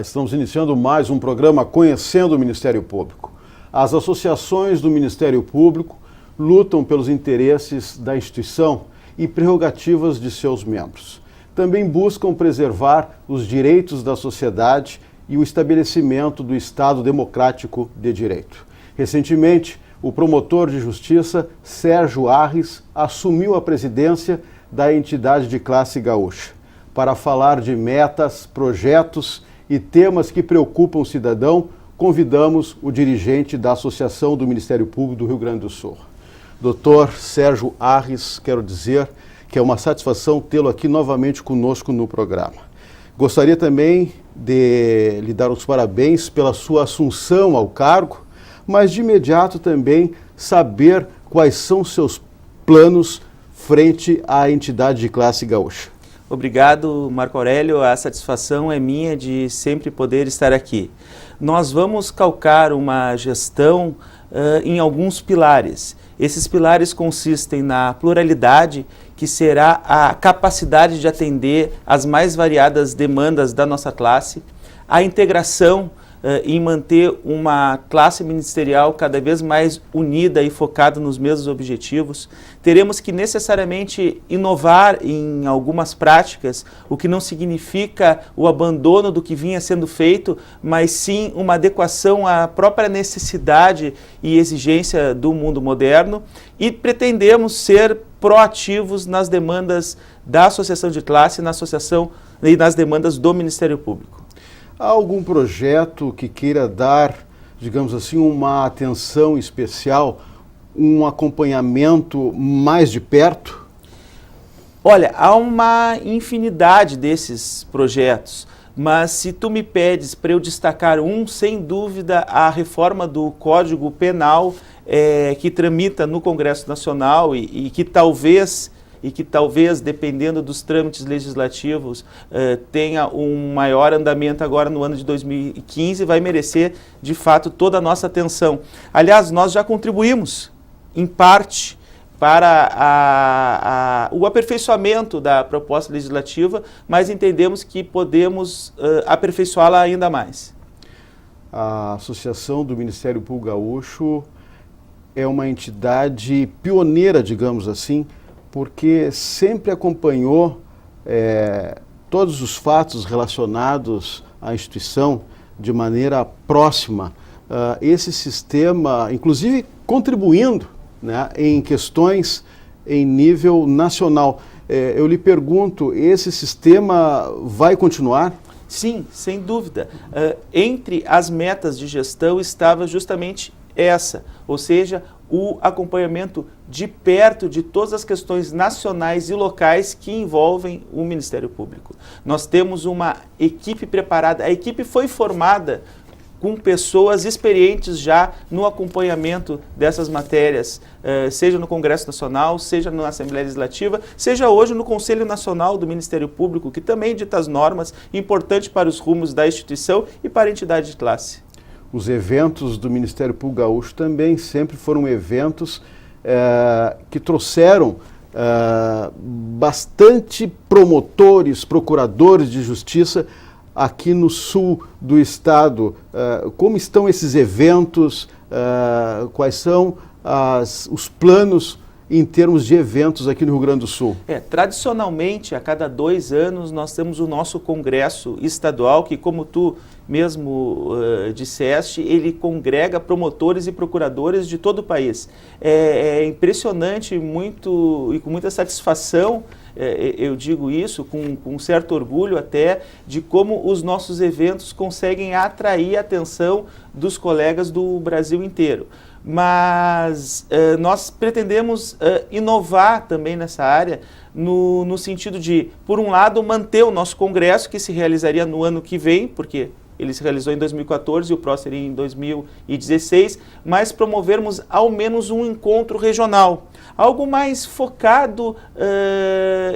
Olá, estamos iniciando mais um programa Conhecendo o Ministério Público. As associações do Ministério Público lutam pelos interesses da instituição e prerrogativas de seus membros. Também buscam preservar os direitos da sociedade e o estabelecimento do Estado democrático de direito. Recentemente, o promotor de justiça, Sérgio Arres, assumiu a presidência da entidade de classe gaúcha para falar de metas, projetos e temas que preocupam o cidadão. Convidamos o dirigente da Associação do Ministério Público do Rio Grande do Sul. Dr. Sérgio Arres, quero dizer que é uma satisfação tê-lo aqui novamente conosco no programa. Gostaria também de lhe dar os parabéns pela sua assunção ao cargo, mas de imediato também saber quais são seus planos frente à entidade de classe gaúcha. Obrigado, Marco Aurélio. A satisfação é minha de sempre poder estar aqui. Nós vamos calcar uma gestão em alguns pilares. Esses pilares consistem na pluralidade, que será a capacidade de atender às mais variadas demandas da nossa classe, a integração em manter uma classe ministerial cada vez mais unida e focada nos mesmos objetivos. Teremos que necessariamente inovar em algumas práticas, o que não significa o abandono do que vinha sendo feito, mas sim uma adequação à própria necessidade e exigência do mundo moderno, e pretendemos ser proativos nas demandas da associação de classe, na associação e nas demandas do Ministério Público. Há algum projeto que queira dar, digamos assim, uma atenção especial, um acompanhamento mais de perto? Olha, há uma infinidade desses projetos, mas se tu me pedes para eu destacar um, sem dúvida, a reforma do Código Penal que tramita no Congresso Nacional e que talvez, dependendo dos trâmites legislativos, tenha um maior andamento agora no ano de 2015, vai merecer, de fato, toda a nossa atenção. Aliás, nós já contribuímos, em parte, para o aperfeiçoamento da proposta legislativa, mas entendemos que podemos aperfeiçoá-la ainda mais. A Associação do Ministério Público Gaúcho é uma entidade pioneira, digamos assim, porque sempre acompanhou todos os fatos relacionados à instituição de maneira próxima. Esse sistema, inclusive contribuindo, né, em questões em nível nacional. Eu lhe pergunto, esse sistema vai continuar? Sim, sem dúvida. Entre as metas de gestão estava justamente essa, ou seja, o acompanhamento de perto de todas as questões nacionais e locais que envolvem o Ministério Público. Nós temos uma equipe preparada, a equipe foi formada com pessoas experientes já no acompanhamento dessas matérias, seja no Congresso Nacional, seja na Assembleia Legislativa, seja hoje no Conselho Nacional do Ministério Público, que também dita as normas importantes para os rumos da instituição e para a entidade de classe. Os eventos do Ministério Público Gaúcho também sempre foram eventos que trouxeram bastante promotores, procuradores de justiça aqui no sul do estado. Como estão esses eventos? Quais são os planos em termos de eventos aqui no Rio Grande do Sul? Tradicionalmente, a cada 2 anos, nós temos o nosso congresso estadual, que, como tu mesmo disseste, ele congrega promotores e procuradores de todo o país. É impressionante e com muita satisfação, eu digo isso, com certo orgulho até, de como os nossos eventos conseguem atrair a atenção dos colegas do Brasil inteiro. Mas nós pretendemos inovar também nessa área, no sentido de, por um lado, manter o nosso congresso, que se realizaria no ano que vem, porque ele se realizou em 2014 e o próximo seria em 2016, mas promovermos ao menos um encontro regional, algo mais focado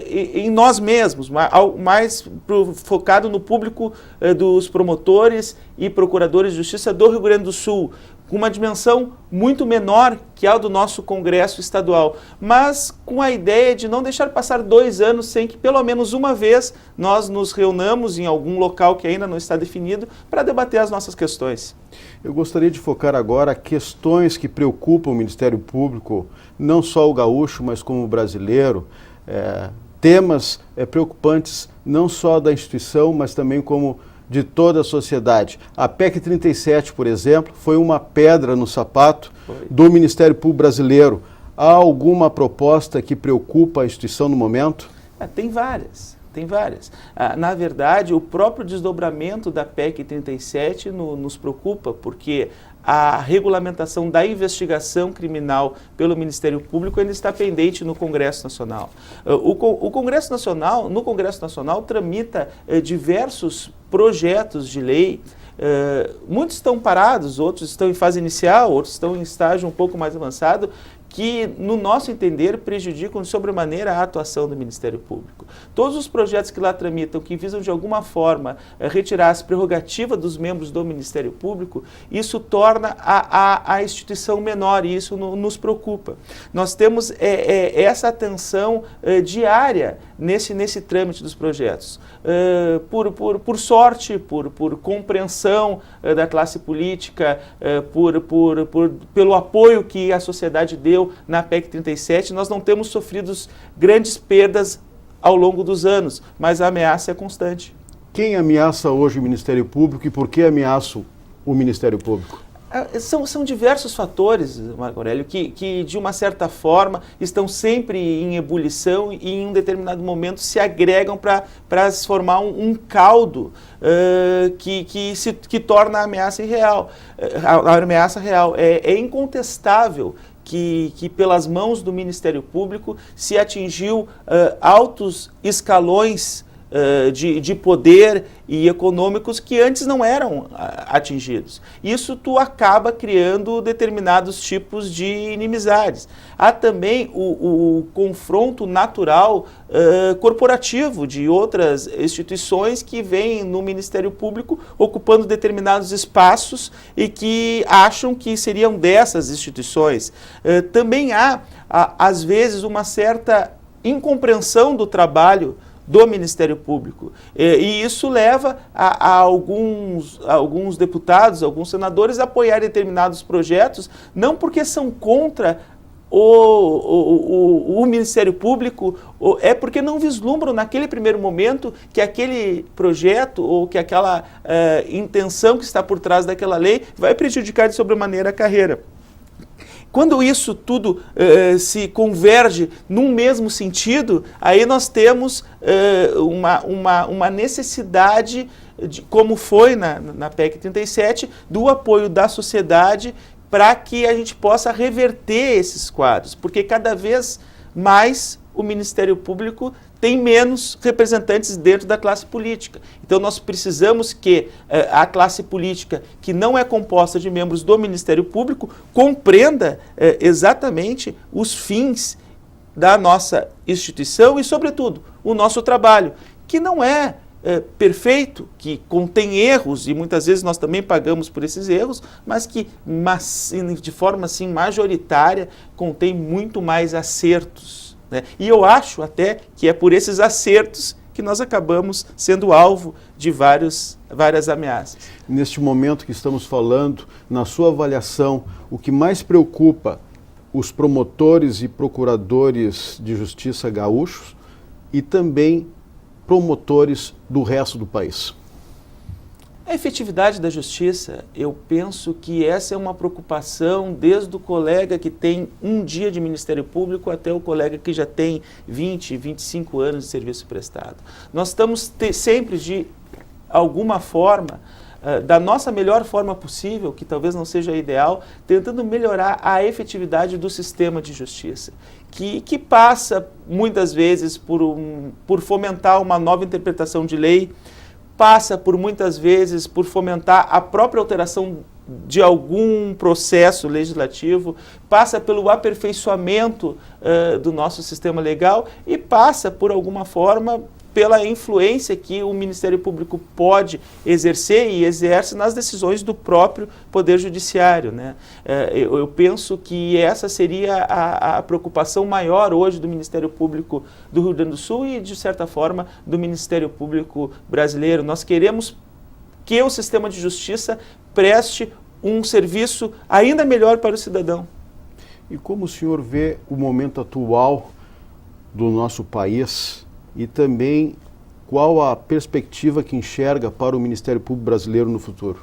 em nós mesmos, mais focado no público dos promotores e procuradores de justiça do Rio Grande do Sul, com uma dimensão muito menor que a do nosso Congresso Estadual, mas com a ideia de não deixar passar 2 anos sem que pelo menos uma vez nós nos reunamos em algum local que ainda não está definido para debater as nossas questões. Eu gostaria de focar agora questões que preocupam o Ministério Público, não só o gaúcho, mas como o brasileiro, temas preocupantes não só da instituição, mas também como de toda a sociedade. A PEC 37, por exemplo, foi uma pedra no sapato do Ministério Público brasileiro. Há alguma proposta que preocupa a instituição no momento? Tem várias. Na verdade, o próprio desdobramento da PEC 37 nos preocupa, porque a regulamentação da investigação criminal pelo Ministério Público ainda está pendente no Congresso Nacional. No Congresso Nacional tramita diversos projetos de lei. Muitos estão parados, outros estão em fase inicial, outros estão em estágio um pouco mais avançado, que, no nosso entender, prejudicam de sobremaneira a atuação do Ministério Público. Todos os projetos que lá tramitam, que visam de alguma forma retirar as prerrogativas dos membros do Ministério Público, isso torna a instituição menor e isso nos preocupa. Nós temos essa atenção diária nesse trâmite dos projetos. Por sorte, por compreensão da classe política, pelo apoio que a sociedade deu na PEC 37, nós não temos sofrido grandes perdas ao longo dos anos, mas a ameaça é constante. Quem ameaça hoje o Ministério Público e por que ameaça o Ministério Público? São diversos fatores, Marco Aurélio, que de uma certa forma estão sempre em ebulição e em um determinado momento se agregam para se formar um caldo que torna a ameaça irreal. A ameaça real é incontestável que pelas mãos do Ministério Público se atingiu altos escalões de poder e econômicos que antes não eram atingidos. Isso acaba criando determinados tipos de inimizades. Há também o confronto natural corporativo de outras instituições que vêm no Ministério Público ocupando determinados espaços e que acham que seriam dessas instituições. Também há, às vezes, uma certa incompreensão do trabalho do Ministério Público. E isso leva a alguns deputados, alguns senadores a apoiar determinados projetos, não porque são contra o Ministério Público, é porque não vislumbram naquele primeiro momento que aquele projeto ou que aquela intenção que está por trás daquela lei vai prejudicar de sobremaneira a carreira. Quando isso tudo se converge num mesmo sentido, aí nós temos uma necessidade, como foi na PEC 37, do apoio da sociedade para que a gente possa reverter esses quadros, porque cada vez mais o Ministério Público tem menos representantes dentro da classe política. Então nós precisamos que a classe política, que não é composta de membros do Ministério Público, compreenda exatamente os fins da nossa instituição e, sobretudo, o nosso trabalho, que não é perfeito, que contém erros, e muitas vezes nós também pagamos por esses erros, mas que de forma assim, majoritária contém muito mais acertos. E eu acho até que é por esses acertos que nós acabamos sendo alvo de várias ameaças. Neste momento que estamos falando, na sua avaliação, o que mais preocupa os promotores e procuradores de justiça gaúchos e também promotores do resto do país? A efetividade da justiça, eu penso que essa é uma preocupação desde o colega que tem um dia de Ministério Público até o colega que já tem 20, 25 anos de serviço prestado. Nós estamos sempre, de alguma forma, da nossa melhor forma possível, que talvez não seja ideal, tentando melhorar a efetividade do sistema de justiça, que passa, muitas vezes, por fomentar uma nova interpretação de lei, passa muitas vezes por fomentar a própria alteração de algum processo legislativo, passa pelo aperfeiçoamento do nosso sistema legal e passa, por alguma forma, pela influência que o Ministério Público pode exercer e exerce nas decisões do próprio Poder Judiciário, né? Eu penso que essa seria a preocupação maior hoje do Ministério Público do Rio Grande do Sul e, de certa forma, do Ministério Público brasileiro. Nós queremos que o sistema de justiça preste um serviço ainda melhor para o cidadão. E como o senhor vê o momento atual do nosso país e também qual a perspectiva que enxerga para o Ministério Público brasileiro no futuro?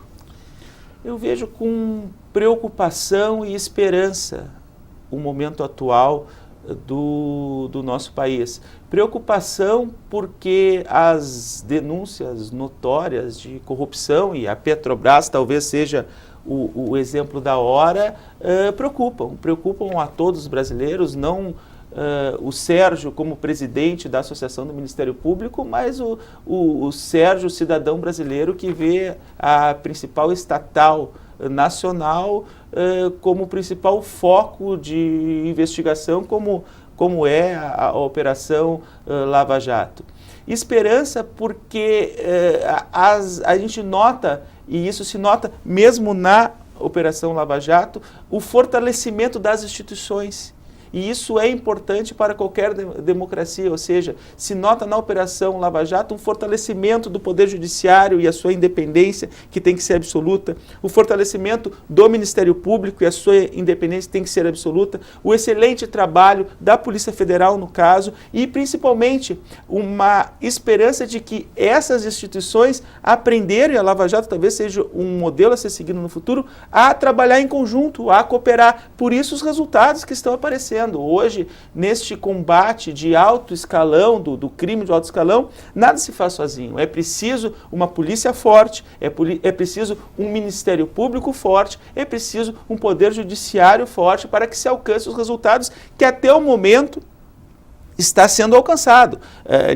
Eu vejo com preocupação e esperança o momento atual do nosso país. Preocupação porque as denúncias notórias de corrupção, e a Petrobras talvez seja o exemplo da hora, preocupam a todos os brasileiros, não o Sérgio como presidente da Associação do Ministério Público, mas o Sérgio, cidadão brasileiro, que vê a principal estatal nacional como principal foco de investigação, como é a Operação Lava Jato. Esperança porque a gente nota, e isso se nota mesmo na Operação Lava Jato, o fortalecimento das instituições. E isso é importante para qualquer democracia, ou seja, se nota na Operação Lava Jato um fortalecimento do Poder Judiciário e a sua independência, que tem que ser absoluta, o fortalecimento do Ministério Público e a sua independência tem que ser absoluta, o excelente trabalho da Polícia Federal, no caso, e principalmente uma esperança de que essas instituições aprenderam, e a Lava Jato talvez seja um modelo a ser seguido no futuro, a trabalhar em conjunto, a cooperar. Por isso os resultados que estão aparecendo. Hoje, neste combate de alto escalão, do crime de alto escalão, nada se faz sozinho. É preciso uma polícia forte, é preciso um Ministério Público forte, é preciso um Poder Judiciário forte para que se alcance os resultados que até o momento está sendo alcançado.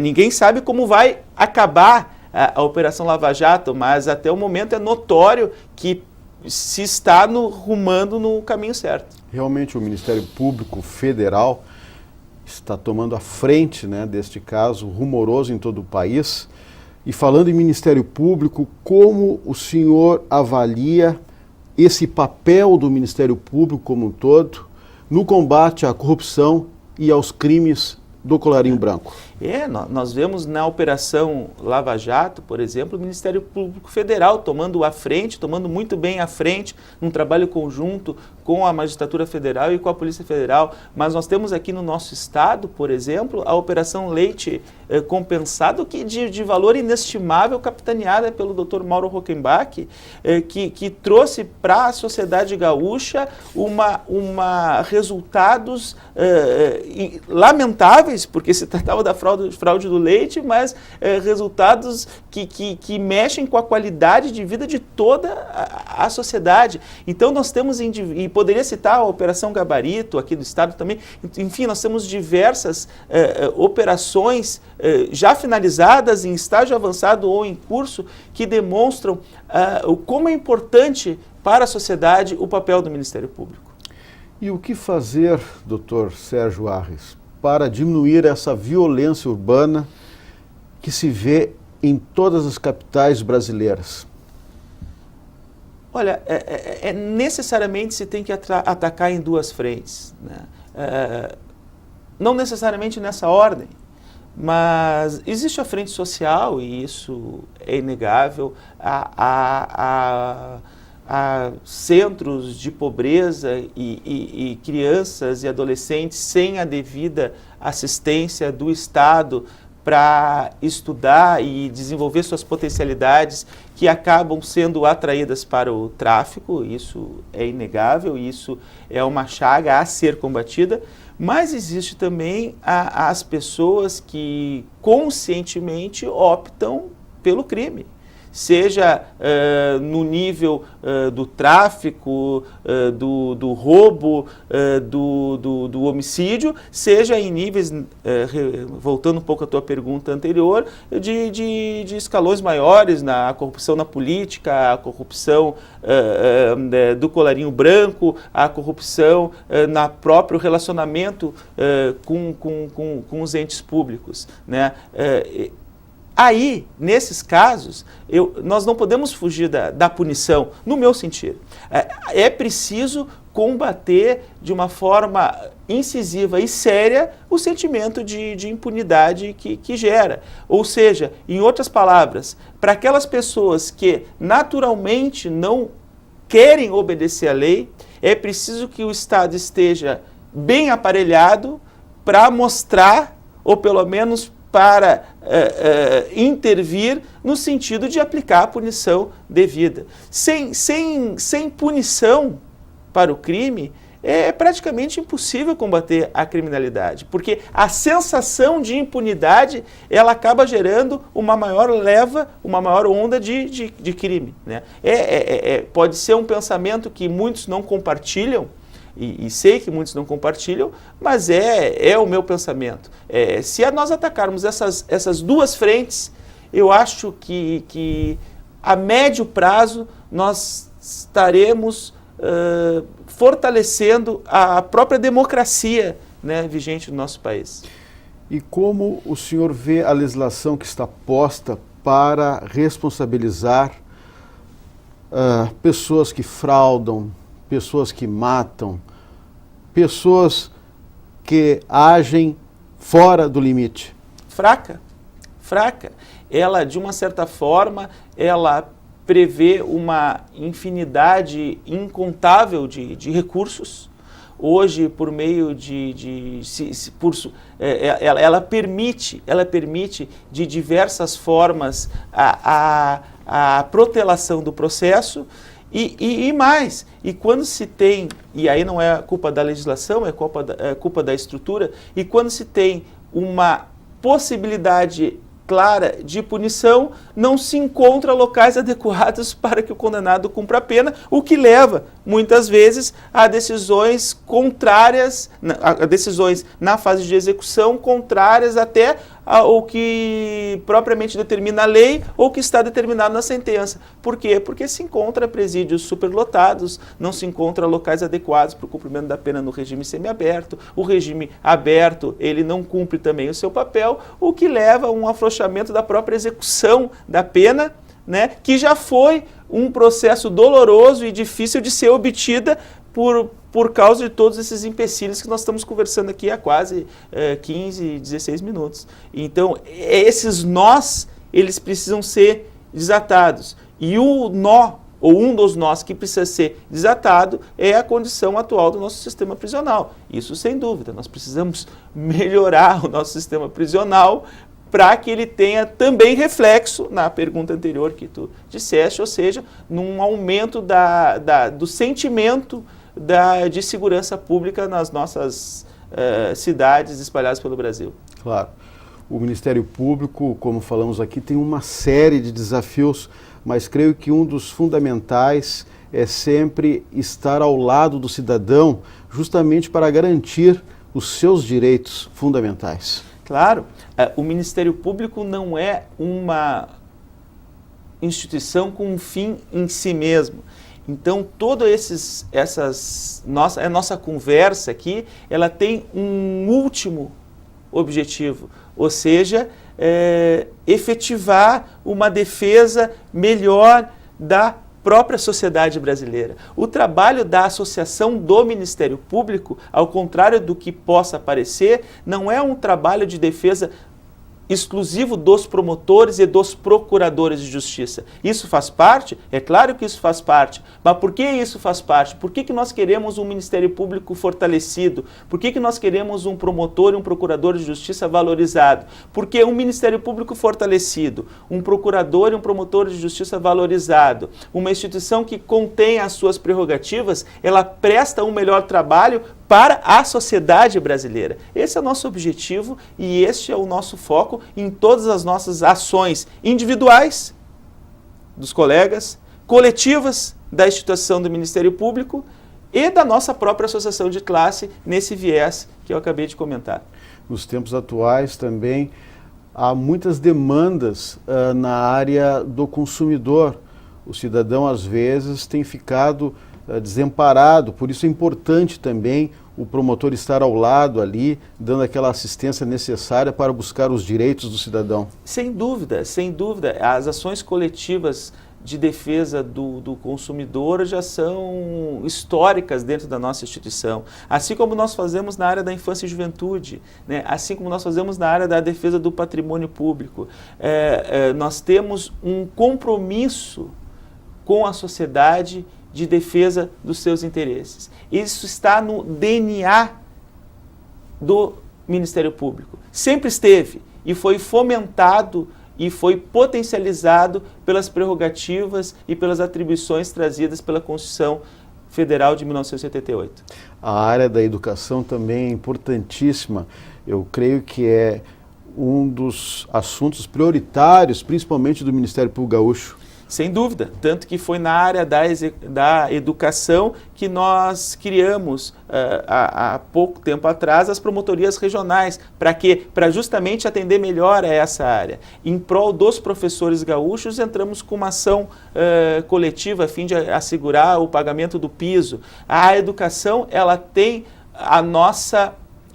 Ninguém sabe como vai acabar a Operação Lava Jato, mas até o momento é notório que se está rumando no caminho certo. Realmente o Ministério Público Federal está tomando a frente, né, deste caso rumoroso em todo o país. E falando em Ministério Público, como o senhor avalia esse papel do Ministério Público como um todo no combate à corrupção e aos crimes do colarinho branco? Nós vemos na Operação Lava Jato, por exemplo, o Ministério Público Federal tomando muito bem à frente, num trabalho conjunto com a Magistratura Federal e com a Polícia Federal. Mas nós temos aqui no nosso estado, por exemplo, a Operação Leite Compensado, que de valor inestimável, capitaneada pelo Dr. Mauro Rockenbach, que trouxe para a sociedade gaúcha resultados lamentáveis, porque se tratava da fraude do leite, mas resultados que mexem com a qualidade de vida de toda a sociedade. Então nós temos, e poderia citar a Operação Gabarito aqui do estado também, enfim, nós temos diversas operações já finalizadas, em estágio avançado ou em curso, que demonstram como é importante para a sociedade o papel do Ministério Público. E o que fazer, doutor Sérgio Arres, para diminuir essa violência urbana que se vê em todas as capitais brasileiras? Olha, necessariamente se tem que atacar em duas frentes, né? Não necessariamente nessa ordem, mas existe a frente social, e isso é inegável, há centros de pobreza e crianças e adolescentes sem a devida assistência do Estado para estudar e desenvolver suas potencialidades, que acabam sendo atraídas para o tráfico. Isso é inegável, isso é uma chaga a ser combatida, mas existe também as pessoas que conscientemente optam pelo crime. Seja no nível do tráfico, do roubo, do homicídio, seja em níveis, voltando um pouco à tua pergunta anterior, de escalões maiores, na corrupção na política, a corrupção do colarinho branco, a corrupção no próprio relacionamento com os entes públicos, né? Aí, nesses casos, nós não podemos fugir da punição, no meu sentido. É preciso combater de uma forma incisiva e séria o sentimento de impunidade que gera. Ou seja, em outras palavras, para aquelas pessoas que naturalmente não querem obedecer à lei, é preciso que o Estado esteja bem aparelhado para mostrar, ou pelo menos para intervir no sentido de aplicar a punição devida. Sem punição para o crime, é praticamente impossível combater a criminalidade, porque a sensação de impunidade, ela acaba gerando uma maior leva, uma maior onda de crime, né? Pode ser um pensamento que muitos não compartilham, e sei que muitos não compartilham, mas é o meu pensamento. Se nós atacarmos essas duas frentes, eu acho que a médio prazo nós estaremos fortalecendo a própria democracia, né, vigente no nosso país. E como o senhor vê a legislação que está posta para responsabilizar pessoas que fraudam, pessoas que matam, pessoas que agem fora do limite? Fraca. Ela, de uma certa forma, ela prevê uma infinidade incontável de recursos. Hoje, por meio ela permite de diversas formas a protelação do processo e mais. E quando se tem, e aí não é culpa da legislação, é culpa da estrutura, e quando se tem uma possibilidade clara de punição, não se encontra locais adequados para que o condenado cumpra a pena, o que leva, muitas vezes, a decisões contrárias, a decisões na fase de execução contrárias até ao que propriamente determina a lei ou que está determinado na sentença. Por quê? Porque se encontra presídios superlotados, não se encontra locais adequados para o cumprimento da pena no regime semiaberto, o regime aberto, ele não cumpre também o seu papel, o que leva a um afrouxamento da própria execução da pena, né, que já foi um processo doloroso e difícil de ser obtida por causa de todos esses empecilhos que nós estamos conversando aqui há quase 15, 16 minutos. Então, esses nós, eles precisam ser desatados. E o nó, ou um dos nós que precisa ser desatado, é a condição atual do nosso sistema prisional. Isso sem dúvida, nós precisamos melhorar o nosso sistema prisional para que ele tenha também reflexo na pergunta anterior que tu disseste, ou seja, num aumento do sentimento de segurança pública nas nossas cidades espalhadas pelo Brasil. Claro. O Ministério Público, como falamos aqui, tem uma série de desafios, mas creio que um dos fundamentais é sempre estar ao lado do cidadão, justamente para garantir os seus direitos fundamentais. Claro, o Ministério Público não é uma instituição com um fim em si mesmo. Então, toda a nossa conversa aqui, ela tem um último objetivo, ou seja, efetivar uma defesa melhor da própria sociedade brasileira. O trabalho da associação do Ministério Público, ao contrário do que possa parecer, não é um trabalho de defesa exclusivo dos promotores e dos procuradores de justiça. Isso faz parte? É claro que isso faz parte. Mas por que isso faz parte? Por que nós queremos um Ministério Público fortalecido? Por que nós queremos um promotor e um procurador de justiça valorizado? Porque um Ministério Público fortalecido, um procurador e um promotor de justiça valorizado, uma instituição que contém as suas prerrogativas, ela presta um melhor trabalho para a sociedade brasileira. Esse é o nosso objetivo e este é o nosso foco em todas as nossas ações individuais dos colegas, coletivas da instituição do Ministério Público e da nossa própria associação de classe nesse viés que eu acabei de comentar. Nos tempos atuais também há muitas demandas na área do consumidor. O cidadão às vezes tem ficado desamparado, por isso é importante também o promotor estar ao lado ali, dando aquela assistência necessária para buscar os direitos do cidadão. Sem dúvida, sem dúvida. As ações coletivas de defesa do consumidor já são históricas dentro da nossa instituição. Assim como nós fazemos na área da infância e juventude, né? Assim como nós fazemos na área da defesa do patrimônio público. Nós temos um compromisso com a sociedade de defesa dos seus interesses. Isso está no DNA do Ministério Público. Sempre esteve e foi fomentado e foi potencializado pelas prerrogativas e pelas atribuições trazidas pela Constituição Federal de 1988. A área da educação também é importantíssima. Eu creio que é um dos assuntos prioritários, principalmente do Ministério Público Gaúcho. Sem dúvida, tanto que foi na área da educação que nós criamos há pouco tempo atrás as promotorias regionais. Para quê? Para justamente atender melhor a essa área. Em prol dos professores gaúchos, entramos com uma ação coletiva a fim de assegurar o pagamento do piso. A educação, ela tem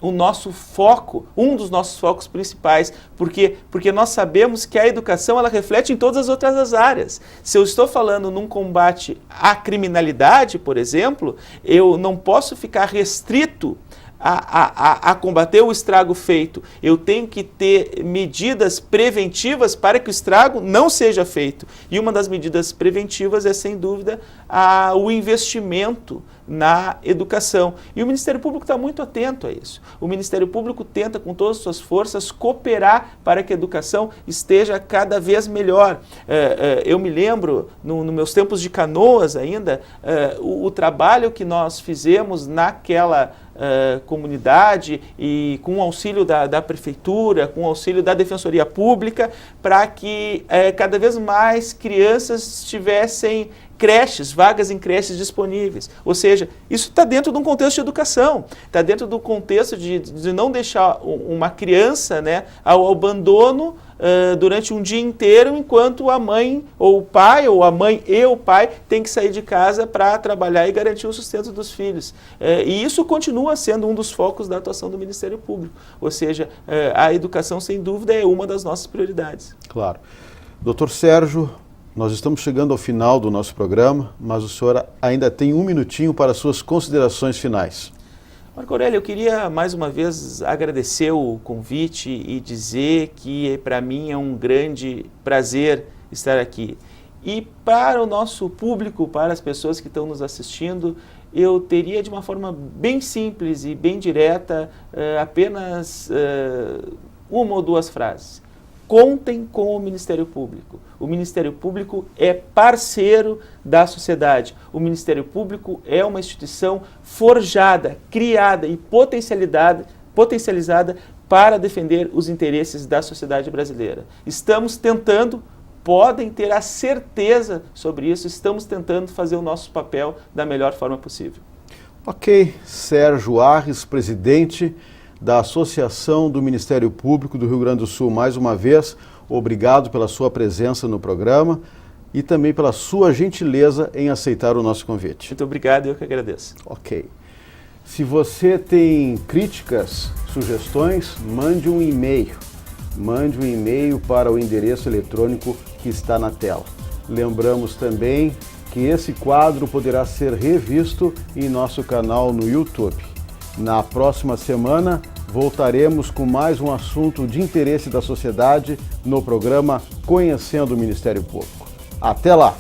o nosso foco, um dos nossos focos principais, porque nós sabemos que a educação ela reflete em todas as outras áreas. Se eu estou falando num combate à criminalidade, por exemplo, eu não posso ficar restrito a combater o estrago feito. Eu tenho que ter medidas preventivas para que o estrago não seja feito. E uma das medidas preventivas é, sem dúvida, o investimento na educação. E o Ministério Público está muito atento a isso. O Ministério Público tenta, com todas as suas forças, cooperar para que a educação esteja cada vez melhor. Eu me lembro, nos meus tempos de Canoas ainda, o trabalho que nós fizemos naquela comunidade e com o auxílio da prefeitura, com o auxílio da Defensoria Pública, para que cada vez mais crianças tivessem creches, vagas em creches disponíveis. Ou seja, isso está dentro de um contexto de educação, está dentro do contexto de não deixar uma criança, né, ao abandono durante um dia inteiro, enquanto a mãe ou o pai, ou a mãe e o pai, tem que sair de casa para trabalhar e garantir o sustento dos filhos. E isso continua sendo um dos focos da atuação do Ministério Público. Ou seja, a educação, sem dúvida, é uma das nossas prioridades. Claro. Doutor Sérgio, nós estamos chegando ao final do nosso programa, mas o senhor ainda tem um minutinho para suas considerações finais. Marco Aurélio, eu queria mais uma vez agradecer o convite e dizer que para mim é um grande prazer estar aqui. E para o nosso público, para as pessoas que estão nos assistindo, eu teria de uma forma bem simples e bem direta apenas uma ou duas frases. Contem com o Ministério Público. O Ministério Público é parceiro da sociedade. O Ministério Público é uma instituição forjada, criada e potencializada para defender os interesses da sociedade brasileira. Estamos tentando, podem ter a certeza sobre isso, estamos tentando fazer o nosso papel da melhor forma possível. Ok, Sérgio Arres, presidente da Associação do Ministério Público do Rio Grande do Sul, mais uma vez, obrigado pela sua presença no programa e também pela sua gentileza em aceitar o nosso convite. Muito obrigado, eu que agradeço. Ok. Se você tem críticas, sugestões, mande um e-mail. Mande um e-mail para o endereço eletrônico que está na tela. Lembramos também que esse quadro poderá ser revisto em nosso canal no YouTube. Na próxima semana, voltaremos com mais um assunto de interesse da sociedade no programa Conhecendo o Ministério Público. Até lá!